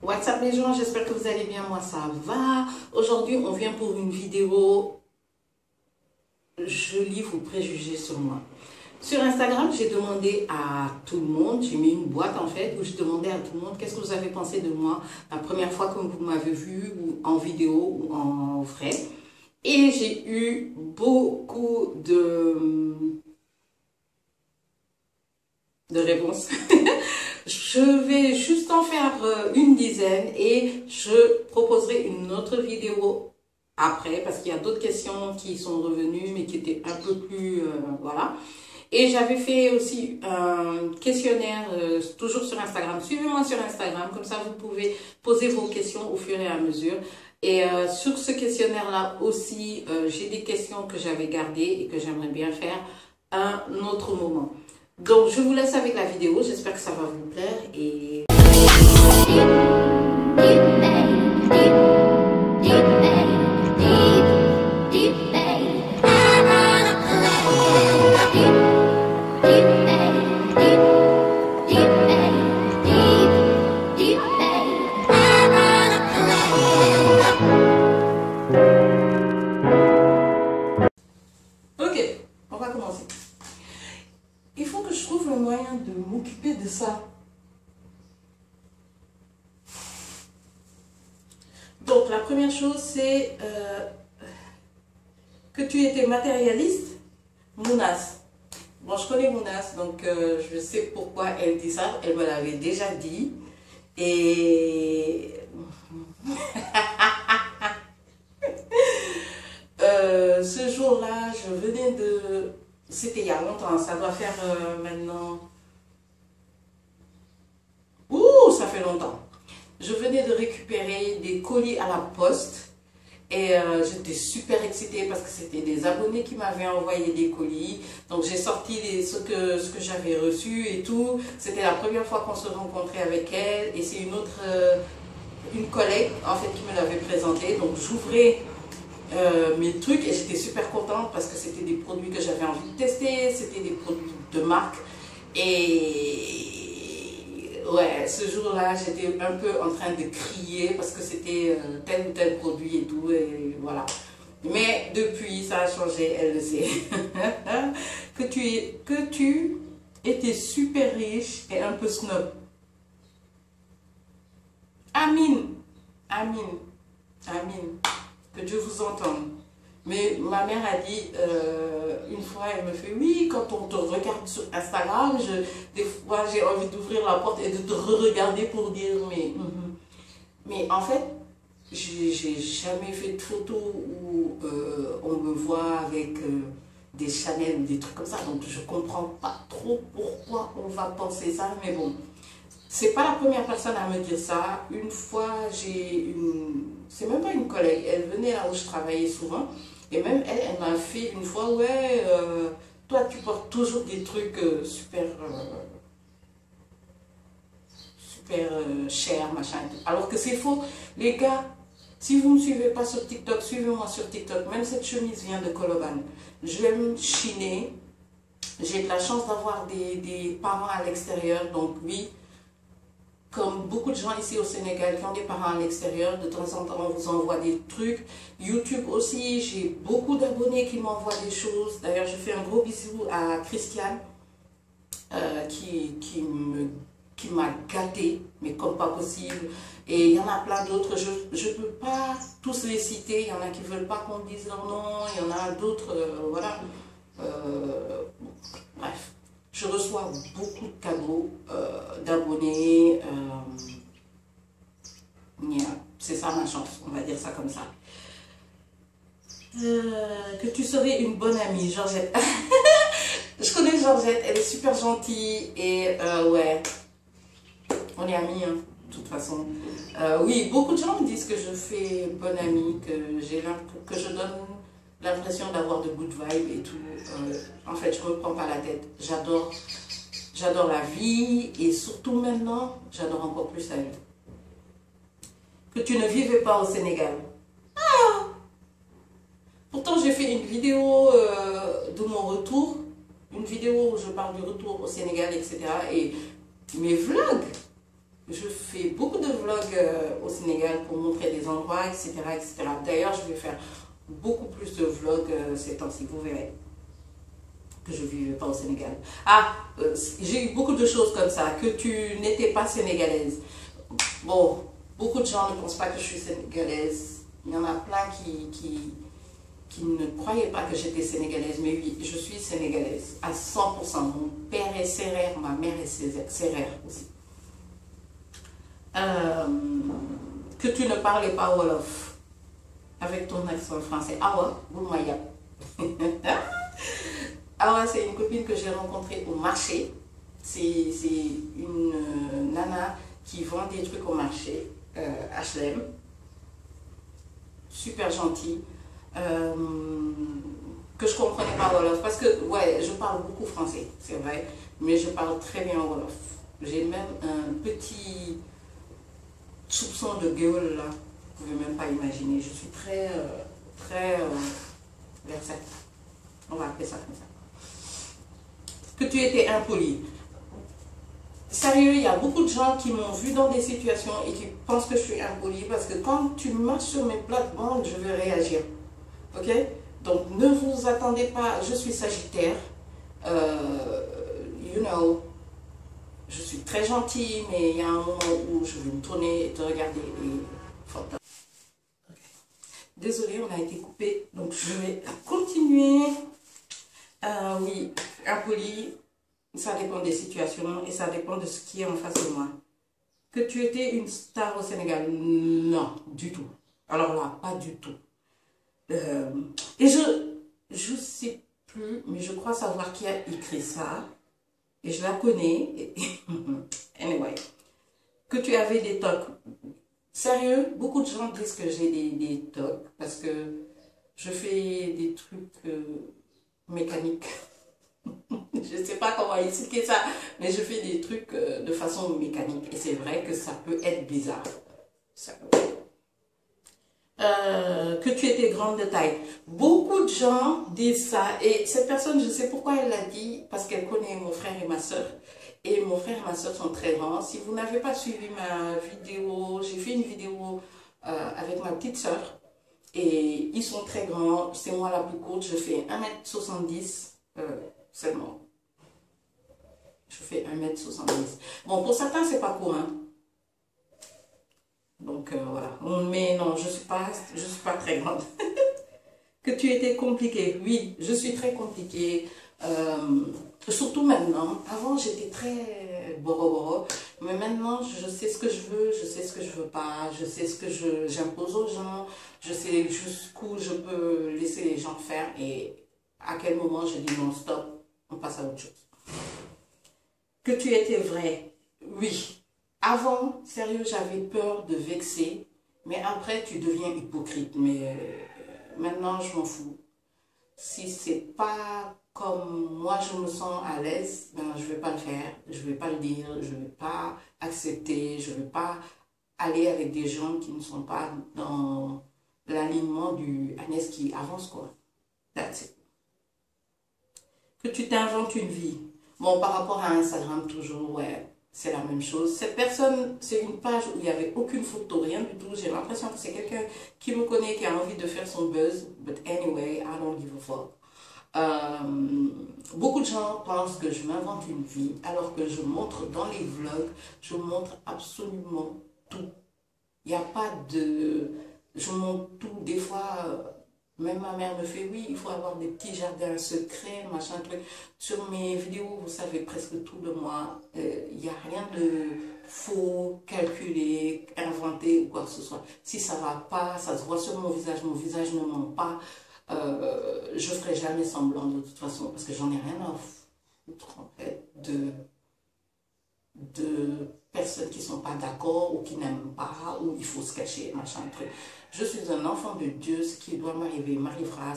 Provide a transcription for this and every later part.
What's up les gens, j'espère que vous allez bien, moi ça va. Aujourd'hui on vient pour une vidéo, je livre vos préjugés sur moi. Sur Instagram, j'ai demandé à tout le monde, j'ai mis une boîte en fait, où je demandais à tout le monde qu'est-ce que vous avez pensé de moi la première fois que vous m'avez vu, ou en vidéo ou en vrai. Et j'ai eu beaucoup de réponses. Je vais juste en faire une dizaine et je proposerai une autre vidéo après parce qu'il y a d'autres questions qui sont revenues mais qui étaient un peu plus... voilà. Et j'avais fait aussi un questionnaire toujours sur Instagram. Suivez-moi sur Instagram, comme ça vous pouvez poser vos questions au fur et à mesure. Et sur ce questionnaire-là aussi, j'ai des questions que j'avais gardées et que j'aimerais bien faire à un autre moment. Donc je vous laisse avec la vidéo, j'espère que ça va vous plaire et... Ok, on va commencer. Il faut que je trouve le moyen de m'occuper de ça. Donc, la première chose, c'est que tu étais matérialiste. Mounas. Bon, je connais Mounas, donc je sais pourquoi elle dit ça. Elle me l'avait déjà dit. Et... ce jour-là, je venais de... C'était il y a longtemps, ça doit faire maintenant... Ouh, ça fait longtemps. Je venais de récupérer des colis à la poste et j'étais super excitée parce que c'était des abonnés qui m'avaient envoyé des colis. Donc j'ai sorti ce que j'avais reçu et tout. C'était la première fois qu'on se rencontrait avec elle et c'est une collègue en fait qui me l'avait présenté. Donc j'ouvrais mes trucs et j'étais super contente parce que c'était des produits que j'avais envie de tester, c'était des produits de marque et ouais, ce jour-là j'étais un peu en train de crier parce que c'était tel ou tel produit et tout et voilà. Mais depuis ça a changé, elle le sait. que tu étais super riche et un peu snob. Amine, Amine, Amine. Que Dieu vous entende. Mais ma mère a dit, une fois, elle me fait, oui, quand on te regarde sur Instagram, des fois j'ai envie d'ouvrir la porte et de te re-regarder pour dire, mais en fait, j'ai jamais fait de photos où on me voit avec des Chanel ou des trucs comme ça, donc je comprends pas trop pourquoi on va penser ça, mais bon. C'est pas la première personne à me dire ça. Une fois, c'est même pas une collègue, elle venait là où je travaillais souvent. Et même elle m'a fait une fois, ouais, toi tu portes toujours des trucs super chers, machin. Alors que c'est faux. Les gars, si vous ne me suivez pas sur TikTok, suivez-moi sur TikTok. Même cette chemise vient de Koloban. J'aime chiner. J'ai de la chance d'avoir des parents à l'extérieur, donc oui. Comme beaucoup de gens ici au Sénégal qui ont des parents à l'extérieur, de temps en temps on vous envoie des trucs. YouTube aussi, j'ai beaucoup d'abonnés qui m'envoient des choses. D'ailleurs, je fais un gros bisou à Christiane qui m'a gâtée, mais comme pas possible. Et il y en a plein d'autres, je ne peux pas tous les citer. Il y en a qui ne veulent pas qu'on dise leur nom, il y en a d'autres, voilà. Bref. Je reçois beaucoup de cadeaux d'abonnés. C'est ça ma chance, on va dire ça comme ça. Que tu serais une bonne amie, Georgette. Je connais Georgette, elle est super gentille et ouais, on est amis hein, de toute façon. Oui, beaucoup de gens me disent que je fais bonne amie, que je donne l'impression d'avoir de good vibes et tout. En fait, je ne me prends pas la tête. J'adore la vie et surtout maintenant, j'adore encore plus la vie. Que tu ne vivais pas au Sénégal. Ah! Pourtant, j'ai fait une vidéo de mon retour, une vidéo où je parle du retour au Sénégal, etc. Et mes vlogs, je fais beaucoup de vlogs au Sénégal pour montrer des endroits, etc. etc. D'ailleurs, je vais faire beaucoup plus de vlogs ces temps-ci, vous verrez que je ne vivais pas au Sénégal. Ah, j'ai eu beaucoup de choses comme ça, que tu n'étais pas sénégalaise. Bon, beaucoup de gens ne pensent pas que je suis sénégalaise. Il y en a plein qui ne croyaient pas que j'étais sénégalaise, mais oui, je suis sénégalaise à 100%. Mon père est sérère, ma mère est sérère aussi. Que tu ne parlais pas Wolof avec ton accent français. Awa, Boulmaya. Awa, c'est une copine que j'ai rencontrée au marché. C'est une nana qui vend des trucs au marché, HLM. Super gentille. Que je comprenais pas Wolof. Parce que, ouais, je parle beaucoup français, c'est vrai. Mais je parle très bien Wolof. J'ai même un petit soupçon de gueule là. Vous ne pouvez même pas imaginer. Je suis très versatile. On va appeler ça comme ça. Que tu étais impoli. Sérieux, il y a beaucoup de gens qui m'ont vu dans des situations et qui pensent que je suis impolie parce que quand tu marches sur mes plates-bandes, je vais réagir. Ok? Donc ne vous attendez pas, je suis Sagittaire. You know, je suis très gentille, mais il y a un moment où je vais me tourner et te regarder et photos. Okay. Désolée, on a été coupé, donc je vais continuer. Oui, impoli, ça dépend des situations et ça dépend de ce qui est en face de moi. Que tu étais une star au Sénégal? Non, du tout. Alors là, pas du tout. Et je sais plus, mais je crois savoir qui a écrit ça. Et je la connais. Anyway. Que tu avais des tocs. Sérieux, beaucoup de gens disent que j'ai des tocs parce que je fais des trucs mécaniques. Je ne sais pas comment expliquer ça, mais je fais des trucs de façon mécanique. Et c'est vrai que ça peut être bizarre. Que tu étais grande de taille. Beaucoup de gens disent ça. Et cette personne, je sais pourquoi elle l'a dit, parce qu'elle connaît mon frère et ma soeur. Et mon frère et ma soeur sont très grands. Si vous n'avez pas suivi ma vidéo, j'ai fait une vidéo avec ma petite soeur. Et ils sont très grands. C'est moi la plus courte. Je fais 1m70 seulement. Je fais 1m70. Bon, pour certains, c'est pas court, hein. Donc voilà. Mais non, je suis pas très grande. Que tu étais compliquée. Oui, je suis très compliquée. Surtout maintenant. Avant, j'étais très boro. Mais maintenant, je sais ce que je veux, je sais ce que je veux pas, je sais ce que j'impose aux gens, je sais jusqu'où je peux laisser les gens faire et à quel moment je dis non, stop, on passe à autre chose. Que tu étais vrai. Oui. Avant, sérieux, j'avais peur de vexer, mais après, tu deviens hypocrite. Mais maintenant, je m'en fous. Si c'est pas comme moi, je me sens à l'aise, ben, je vais pas le faire, je vais pas le dire, je vais pas accepter, je vais pas aller avec des gens qui ne sont pas dans l'alignement du Agnès qui avance, quoi. That's it. Que tu t'inventes une vie. Bon, par rapport à Instagram, toujours, ouais. C'est la même chose. Cette personne, c'est une page où il n'y avait aucune photo, rien du tout. J'ai l'impression que c'est quelqu'un qui me connaît, qui a envie de faire son buzz. But anyway, I don't give a fuck. Beaucoup de gens pensent que je m'invente une vie, alors que je montre dans les vlogs, je montre absolument tout. Il n'y a pas de... Je montre tout. Des fois... Même ma mère me fait, oui, il faut avoir des petits jardins secrets, machin, truc. Sur mes vidéos, vous savez presque tout de moi. Il n'y a rien de faux, calculé, inventé ou quoi que ce soit. Si ça ne va pas, ça se voit sur mon visage ne ment pas. Je ne ferai jamais semblant de toute façon, parce que j'en ai rien à foutre, en fait, de personnes qui ne sont pas d'accord ou qui n'aiment pas, ou il faut se cacher, machin, truc. Je suis un enfant de Dieu, ce qui doit m'arriver m'arrivera,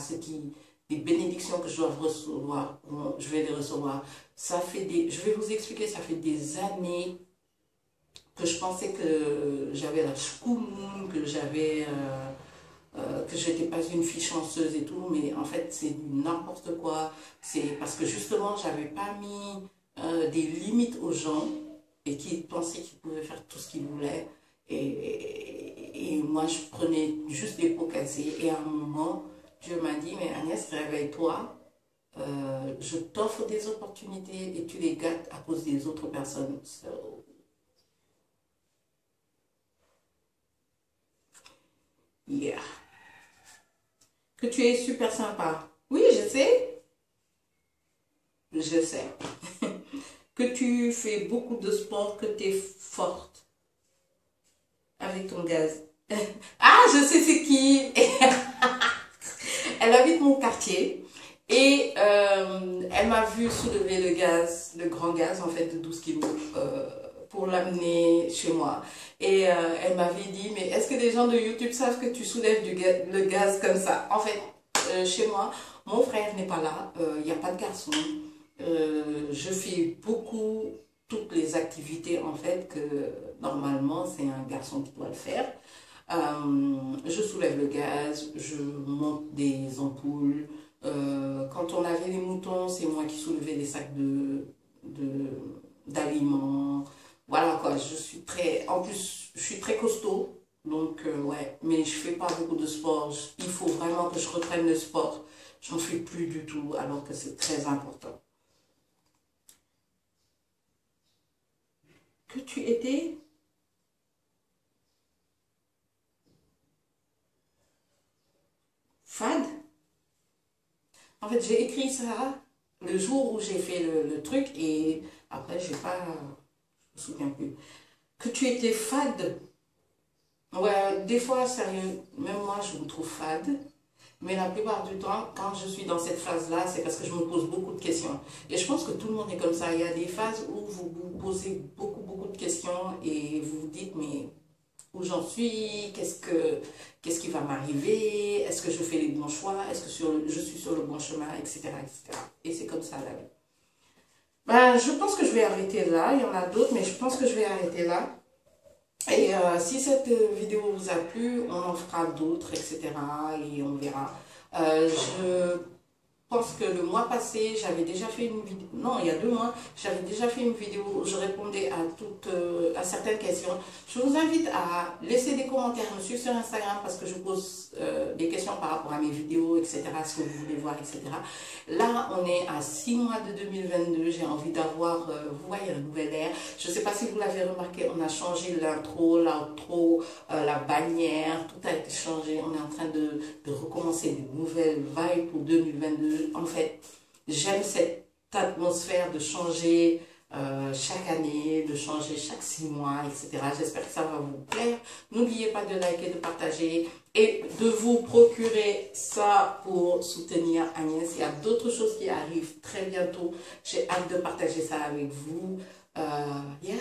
les bénédictions que je dois recevoir, je vais les recevoir. Ça fait je vais vous expliquer, ça fait des années que je pensais que j'avais la choukoum, que j'étais pas une fille chanceuse et tout, mais en fait c'est n'importe quoi. C'est parce que justement j'avais pas mis des limites aux gens. et qui pensait qu'il pouvait faire tout ce qu'il voulait. Et moi, je prenais juste des pots cassés. Et à un moment, Dieu m'a dit, mais Agnès, réveille-toi. Je t'offre des opportunités et tu les gâtes à cause des autres personnes. So, yeah. Que tu es super sympa. Oui, je sais. Je sais. Que tu fais beaucoup de sport, que tu es forte avec ton gaz. Ah, je sais c'est qui. Elle habite mon quartier et elle m'a vu soulever le gaz, le grand gaz en fait de 12 kilos pour l'amener chez moi. Et elle m'avait dit, mais est-ce que les gens de YouTube savent que tu soulèves le gaz comme ça? En fait, chez moi, mon frère n'est pas là, il n'y a pas de garçon. Je fais beaucoup toutes les activités en fait que normalement c'est un garçon qui doit le faire. Je soulève le gaz, je monte des ampoules. Quand on avait les moutons, c'est moi qui soulevais les sacs d'aliments. Voilà quoi, je suis très, en plus, je suis très costaud. Donc, ouais, mais je fais pas beaucoup de sport. Il faut vraiment que je reprenne le sport. J'en fais plus du tout, alors que c'est très important. Que tu étais fade? En fait, j'ai écrit ça le jour où j'ai fait le truc et après, j'ai pas, je me souviens plus. Que tu étais fade? Ouais, des fois, sérieux, même moi, je vous trouve fade. Mais la plupart du temps, quand je suis dans cette phase-là, c'est parce que je me pose beaucoup de questions. Et je pense que tout le monde est comme ça. Il y a des phases où vous vous posez beaucoup, beaucoup de questions et vous vous dites, mais où j'en suis, qu'est-ce qui va m'arriver, est-ce que je fais les bons choix, est-ce que je suis sur le bon chemin, etc. etc. Et c'est comme ça la vie. Ben, je pense que je vais arrêter là, il y en a d'autres, mais je pense que je vais arrêter là. Et si cette vidéo vous a plu, on en fera d'autres, etc. Et on verra. Je pense que le mois passé, j'avais déjà fait une vidéo, non, il y a 2 mois, j'avais déjà fait une vidéo où je répondais à certaines questions. Je vous invite à laisser des commentaires, me suivre sur Instagram parce que je pose des questions par rapport à mes vidéos, etc., ce que vous voulez voir, etc. Là, on est à 6 mois de 2022, j'ai envie d'avoir, vous voyez, un nouvel air. Je ne sais pas si vous l'avez remarqué, on a changé l'intro, l'outro, la bannière, tout a été changé. On est en train de recommencer des nouvelles vibes pour 2022. En fait, j'aime cette atmosphère de changer chaque année, de changer chaque 6 mois, etc. J'espère que ça va vous plaire. N'oubliez pas de liker, de partager et de vous procurer ça pour soutenir Agnès. Il y a d'autres choses qui arrivent très bientôt. J'ai hâte de partager ça avec vous. Yeah.